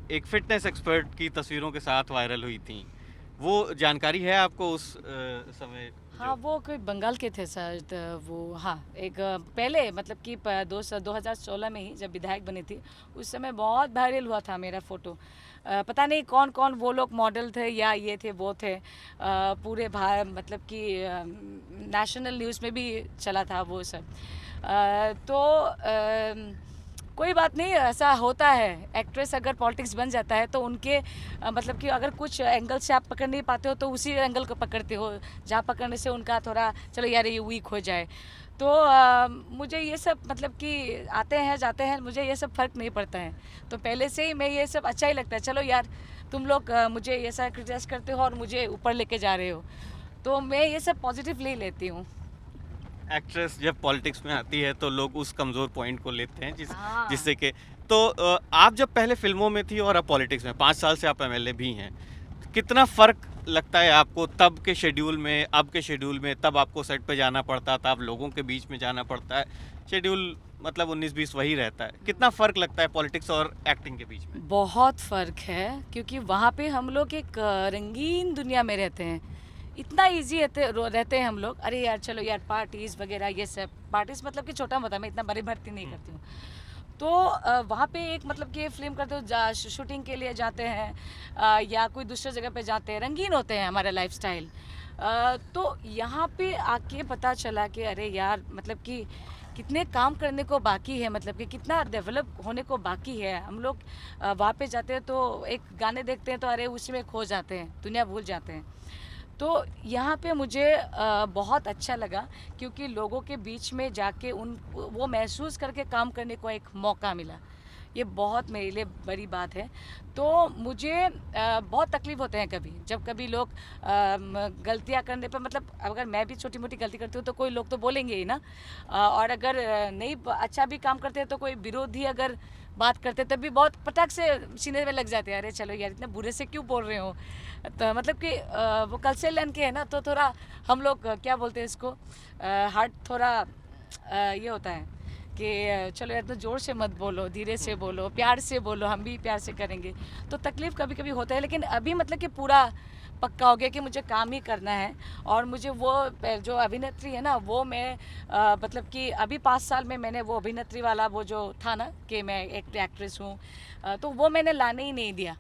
एक फिटनेस एक्सपर्ट की तस्वीरों के साथ वायरल हुई थी, वो जानकारी है आपको उस समय?
हाँ, वो कोई बंगाल के थे शायद वो। हाँ, एक पहले मतलब कि 2016 में ही जब विधायक बनी थी उस समय बहुत वायरल हुआ था मेरा फ़ोटो। पता नहीं कौन कौन वो लोग मॉडल थे या ये थे वो थे, पूरे मतलब कि नेशनल न्यूज़ में भी चला था वो सब। तो कोई बात नहीं, ऐसा होता है, एक्ट्रेस अगर पॉलिटिक्स बन जाता है तो उनके मतलब कि अगर कुछ एंगल से आप पकड़ नहीं पाते हो तो उसी एंगल को पकड़ते हो जहाँ पकड़ने से उनका थोड़ा चलो यार ये वीक हो जाए। तो मुझे ये सब मतलब कि आते हैं जाते हैं, मुझे ये सब फ़र्क नहीं पड़ता है। तो पहले से ही मैं ये सब अच्छा ही लगता है, चलो यार तुम लोग मुझे ऐसा क्रिटिसाइज़ करते हो और मुझे ऊपर लेके जा रहे हो, तो मैं ये सब पॉजिटिवली लेती हूँ।
एक्ट्रेस जब पॉलिटिक्स में आती है तो लोग उस कमज़ोर पॉइंट को लेते हैं
हाँ।
जिससे कि तो आप जब पहले फिल्मों में थी और अब पॉलिटिक्स में 5 साल से आप एमएलए भी हैं, कितना फ़र्क लगता है आपको तब के शेड्यूल में, अब के शेड्यूल में? तब आपको सेट पे जाना पड़ता था, अब लोगों के बीच में जाना पड़ता है, शेड्यूल मतलब 19-20 वही रहता है। कितना फ़र्क लगता है पॉलिटिक्स और एक्टिंग के बीच में?
बहुत फ़र्क है क्योंकि वहाँ पे हम लोग एक रंगीन दुनिया में रहते हैं। इतना इजी रहते हैं हम लोग। अरे यार चलो यार पार्टीज़ वगैरह ये सब, पार्टीज़ मतलब कि छोटा मोटा, मैं इतना बड़ी भर्ती नहीं करती हूँ। तो वहाँ पे एक मतलब कि फ़िल्म करते हो, शूटिंग के लिए जाते हैं या कोई दूसरे जगह पे जाते हैं, रंगीन होते हैं हमारा लाइफस्टाइल। तो यहाँ पे आके पता चला कि अरे यार मतलब कि कितने काम करने को बाकी है, मतलब कि कितना डेवलप होने को बाकी है। हम लोग वहाँ पे जाते हैं तो एक गाने देखते हैं तो अरे उसी में खो जाते हैं, दुनिया भूल जाते हैं। तो यहाँ पे मुझे बहुत अच्छा लगा क्योंकि लोगों के बीच में जाके उन वो महसूस करके काम करने को एक मौका मिला। ये बहुत मेरे लिए बड़ी बात है। तो मुझे बहुत तकलीफ़ होते हैं कभी, जब कभी लोग गलतियाँ करने पर, मतलब अगर मैं भी छोटी मोटी गलती करती हूँ तो कोई लोग तो बोलेंगे ही ना। और अगर नहीं अच्छा भी काम करते हैं तो कोई विरोधी अगर बात करते तब भी बहुत पटाख से सीने में लग जाते हैं, अरे चलो यार इतने बुरे से क्यों बोल रहे हो। तो मतलब कि वो कल्चर लाइन के है ना, तो थोड़ा हम लोग क्या बोलते हैं इसको, हार्ट थोड़ा ये होता है कि चलो यार तो ज़ोर से मत बोलो, धीरे से बोलो, प्यार से बोलो, हम भी प्यार से करेंगे। तो तकलीफ़ कभी कभी होता है, लेकिन अभी मतलब कि पूरा पक्का हो गया कि मुझे काम ही करना है। और मुझे वो जो अभिनेत्री है ना, वो मैं मतलब कि अभी 5 साल में मैंने वो अभिनेत्री वाला वो जो था ना कि मैं एक एक्ट्रेस हूँ, तो वो मैंने लाने ही नहीं दिया।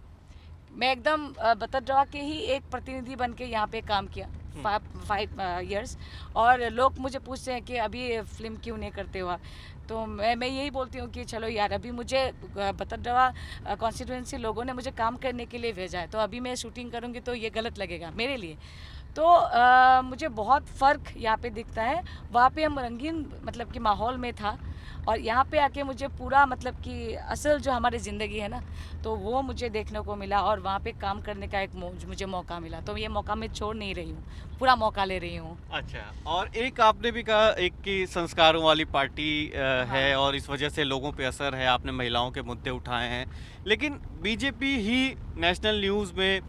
मैं एकदम बतरवा के ही एक प्रतिनिधि बन के यहाँ पे काम किया 5 years। और लोग मुझे पूछते हैं कि अभी फिल्म क्यों नहीं करते हो आप। तो मैं यही बोलती हूँ कि चलो यार अभी मुझे बतरवा कॉन्स्टिट्यूंसी लोगों ने मुझे काम करने के लिए भेजा है, तो अभी मैं शूटिंग करूँगी तो ये गलत लगेगा मेरे लिए। तो मुझे बहुत फ़र्क यहाँ पे दिखता है। वहाँ पे हम रंगीन मतलब कि माहौल में था, और यहाँ पे आके मुझे पूरा मतलब कि असल जो हमारी ज़िंदगी है ना, तो वो मुझे देखने को मिला और वहाँ पे काम करने का एक मुझे मौका मिला। तो ये मौका मैं छोड़ नहीं रही हूँ, पूरा मौका ले रही हूँ।
अच्छा, और एक आपने भी कहा एक कि संस्कारों वाली पार्टी है और इस वजह से लोगों पे असर है, आपने महिलाओं के मुद्दे उठाए हैं। लेकिन बीजेपी ही नेशनल न्यूज़ में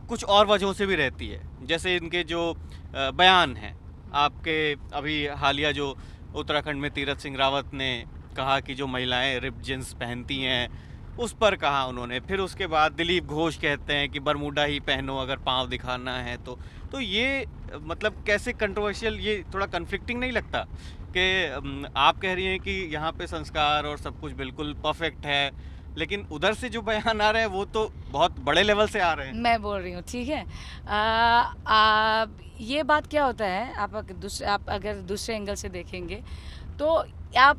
कुछ और वजहों से भी रहती है, जैसे इनके जो बयान हैं आपके, अभी हालिया जो उत्तराखंड में तीरथ सिंह रावत ने कहा कि जो महिलाएं रिप जींस पहनती हैं उस पर कहा उन्होंने। फिर उसके बाद दिलीप घोष कहते हैं कि बरमूडा ही पहनो अगर पाँव दिखाना है तो ये मतलब कैसे कंट्रोवर्शियल, ये थोड़ा कन्फ्लिक्टिंग नहीं लगता कि आप कह रही हैं कि यहाँ पे संस्कार और सब कुछ बिल्कुल परफेक्ट है, लेकिन उधर से जो बयान आ रहे हैं वो तो बहुत बड़े लेवल से आ रहे हैं।
मैं बोल रही हूँ, ठीक है। ये बात क्या होता है, आप अगर दूसरे एंगल से देखेंगे तो आप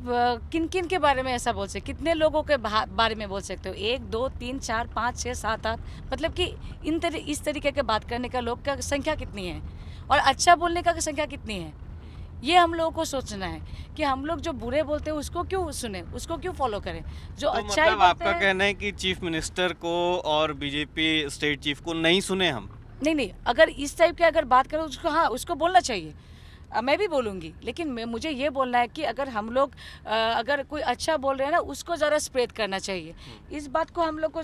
किन किन के बारे में ऐसा बोल सकते, कितने लोगों के बारे में बोल सकते हो, 1 2 3 4 5 6 7 8, मतलब कि इस तरीके के बात करने का लोग का संख्या कितनी है और अच्छा बोलने का संख्या कितनी है। ये हम लोगों को सोचना है कि हम लोग जो बुरे बोलते हैं उसको क्यों सुने, उसको क्यों फॉलो करें, जो
तो
अच्छा ही
मतलब
बोलते
आपका
हैं।
कहना है कि चीफ मिनिस्टर को और बीजेपी स्टेट चीफ को नहीं सुने हम?
नहीं, अगर इस टाइप के अगर बात करो उसको, हाँ उसको बोलना चाहिए। मैं भी बोलूँगी, लेकिन मुझे ये बोलना है कि अगर हम लोग अगर कोई अच्छा बोल रहे हैं ना, उसको ज़रा स्प्रेड करना चाहिए। इस बात को हम लोग को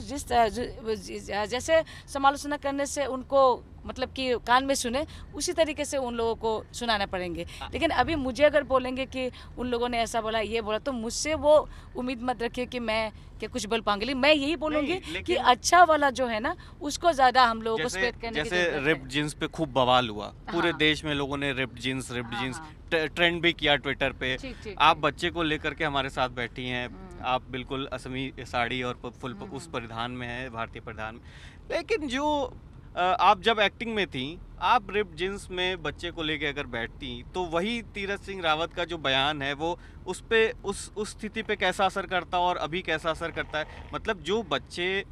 जैसे समालोचना करने से उनको मतलब कि कान में सुने, उसी तरीके से उन लोगों को सुनाना पड़ेंगे। लेकिन अभी मुझे अगर बोलेंगे कि उन लोगों ने ऐसा बोला, ये बोला, तो मुझसे वो उम्मीद मत रखिए कि मैं कुछ बोल पाऊंगी। मैं यही बोलूँगी कि अच्छा वाला जो है ना, उसको ज़्यादा हम लोगों को स्प्रेड करने की
जैसे
ज़रूरत है।
रिप्ड जींस पे खूब बवाल हुआ, पूरे
हाँ।
देश में लोगों ने रिप्ड जींस
हाँ।
ट्रेंड भी किया ट्विटर पे।
ठीक।
आप बच्चे को लेकर के हमारे साथ बैठी हैं, आप बिल्कुल असमी साड़ी और फुल उस परिधान में है, भारतीय परिधान में। लेकिन जो आप जब एक्टिंग में थी, आप रिप्ड जींस में बच्चे को लेके अगर बैठती, तो वही तीरथ सिंह रावत का जो बयान है वो उस पे उस स्थिति पे कैसा असर करता और अभी कैसा असर करता है? मतलब जो बच्चे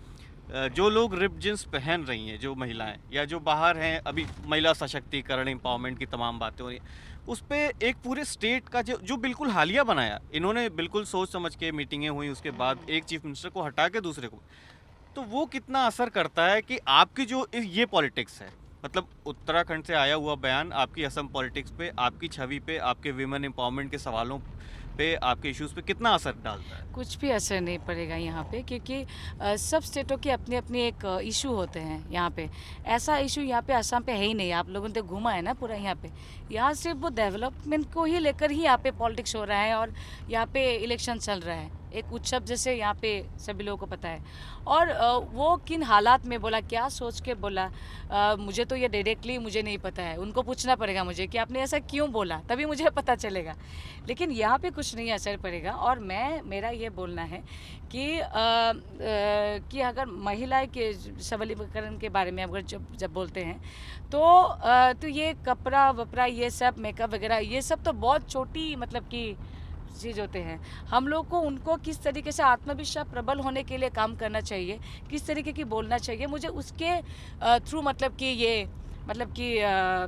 जो लोग रिप्ड जींस पहन रही हैं, जो महिलाएं या जो बाहर हैं, अभी महिला सशक्तिकरण एम्पावरमेंट की तमाम बातें हो रही हैं, उस पे एक पूरे स्टेट का जो बिल्कुल हालिया बनाया इन्होंने, बिल्कुल सोच समझ के मीटिंगें हुई, उसके बाद एक चीफ मिनिस्टर को हटा के दूसरे को, तो वो कितना असर करता है कि आपकी जो ये पॉलिटिक्स है, मतलब उत्तराखंड से आया हुआ बयान आपकी असम पॉलिटिक्स पे, आपकी छवि पे, आपके विमेन एम्पावरमेंट के सवालों पे, आपके इश्यूज़ पे कितना असर डालता है?
कुछ भी असर नहीं पड़ेगा यहाँ पे, क्योंकि सब स्टेटों के अपने अपने एक इशू होते हैं यहाँ पे। ऐसा इशू यहाँ पे असम पे है ही नहीं। आप लोगों ने तो घूमा है ना पूरा यहाँ पे। यहाँ सिर्फ वो डेवलपमेंट को ही लेकर ही यहाँ पे पॉलिटिक्स हो रहा है और यहाँ पे इलेक्शन चल रहा है, एक उत्सव जैसे यहाँ पे सभी लोगों को पता है। और वो किन हालात में बोला, क्या सोच के बोला, मुझे तो ये डायरेक्टली मुझे नहीं पता है। उनको पूछना पड़ेगा मुझे कि आपने ऐसा क्यों बोला, तभी मुझे पता चलेगा। लेकिन यहाँ पे कुछ नहीं असर पड़ेगा। और मेरा ये बोलना है कि अगर महिला के सबलीकरण के बारे में अगर जब बोलते हैं तो ये कपड़ा वपड़ा, ये सब मेकअप वगैरह, ये सब तो बहुत छोटी मतलब कि चीज़ होते हैं। हम लोग को उनको किस तरीके से आत्मविश्वास प्रबल होने के लिए काम करना चाहिए, किस तरीके की बोलना चाहिए, मुझे उसके थ्रू मतलब कि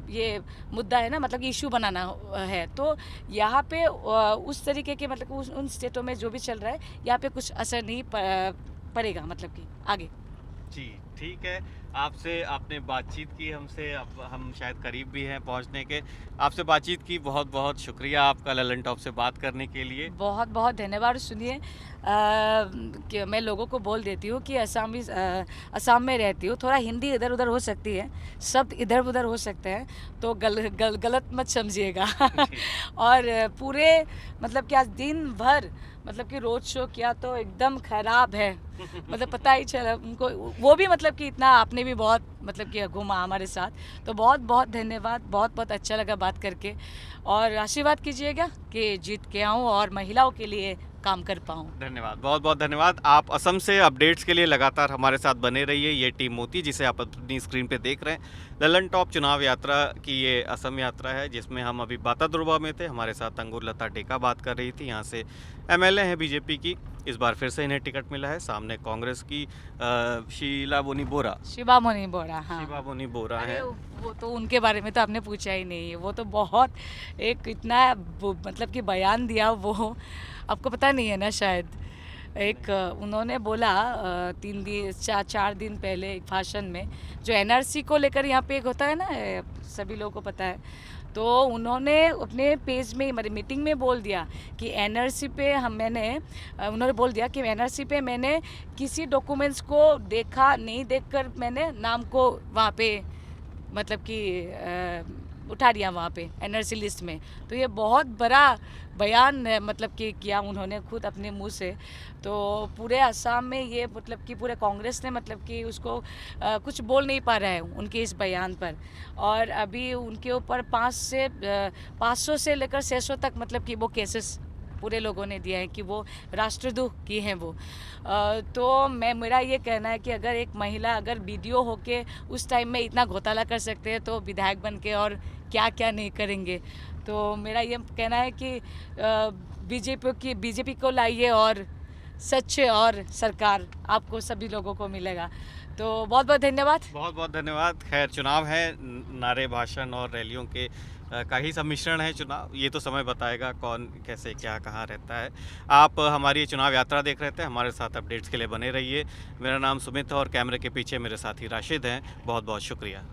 ये मुद्दा है ना, मतलब कि इशू बनाना है। तो यहाँ पे उस तरीके के मतलब उन स्टेटों में जो भी चल रहा है, यहाँ पे कुछ असर नहीं पड़ेगा मतलब कि आगे।
जी, ठीक है। आपने बातचीत की हमसे, अब हम शायद करीब भी हैं पहुंचने के। आपसे बातचीत की, बहुत बहुत शुक्रिया आपका ललन टॉप से बात करने के लिए।
बहुत बहुत धन्यवाद। सुनिए, कि मैं लोगों को बोल देती हूँ कि असम में रहती हूँ, थोड़ा हिंदी इधर उधर हो सकती है, शब्द इधर उधर हो सकते हैं, तो गलत मत समझिएगा। और पूरे मतलब कि आज दिन भर मतलब कि रोड शो किया तो एकदम खराब है। मतलब पता ही चला उनको, वो भी मतलब कि इतना आपने भी बहुत मतलब कि घूमा हमारे साथ, तो बहुत बहुत धन्यवाद। बहुत बहुत अच्छा लगा बात करके, और आशीर्वाद कीजिएगा कि जीत के आऊँ और महिलाओं के लिए काम कर पाऊँ।
धन्यवाद, बहुत बहुत धन्यवाद। आप असम से अपडेट्स के लिए लगातार हमारे साथ बने रहिए। ये टीम मोती, जिसे आप अपनी स्क्रीन पे देख रहे हैं, ललन टॉप चुनाव यात्रा की ये असम यात्रा है, जिसमें हम अभी बातादुर्बा में थे। हमारे साथ अंगुर लता टेका बात कर रही थी। यहाँ से एमएलए हैं बीजेपी की, इस बार फिर से इन्हें टिकट मिला है। सामने कांग्रेस की शीलाबोनी बोरा,
शिवामणि बोरा, हाँ,
शिवाबोनी बोरा
अरे
है।
वो तो उनके बारे में तो आपने पूछा ही नहीं। वो तो बहुत एक इतना मतलब कि बयान दिया, वो आपको पता नहीं है ना शायद। एक उन्होंने बोला 4 दिन पहले एक भाषण में, जो एनआरसी को लेकर यहाँ पे एक होता है ना, सभी लोगों को पता है, तो उन्होंने अपने पेज में मेरी मीटिंग में बोल दिया कि एनआरसी पे उन्होंने बोल दिया कि एनआरसी पे मैंने किसी डॉक्यूमेंट्स को नहीं देखकर मैंने नाम को वहाँ पे मतलब कि उठा दिया वहाँ पे एनआरसी लिस्ट में। तो ये बहुत बड़ा बयान मतलब कि किया उन्होंने खुद अपने मुंह से। तो पूरे असम में ये मतलब कि पूरे कांग्रेस ने मतलब कि उसको कुछ बोल नहीं पा रहा है उनके इस बयान पर। और अभी उनके ऊपर 500 से लेकर 600 तक मतलब कि वो केसेस पूरे लोगों ने दिया है कि वो राष्ट्रद्रोह की हैं वो। तो मेरा ये कहना है कि अगर एक महिला अगर बीडीओ होके उस टाइम में इतना घोटाला कर सकते हैं, तो विधायक बन के और क्या क्या नहीं करेंगे। तो मेरा ये कहना है कि बीजेपी को लाइए और सच और सरकार आपको सभी लोगों को मिलेगा। तो बहुत बहुत धन्यवाद।
बहुत बहुत धन्यवाद। खैर, चुनाव है, नारे, भाषण और रैलियों के का ही सम्मिश्रण है चुनाव। ये तो समय बताएगा कौन कैसे क्या कहाँ रहता है। आप हमारी ये चुनाव यात्रा देख रहे थे, हमारे साथ अपडेट्स के लिए बने रहिए। मेरा नाम सुमित है और कैमरे के पीछे मेरे साथी राशिद हैं। बहुत बहुत शुक्रिया।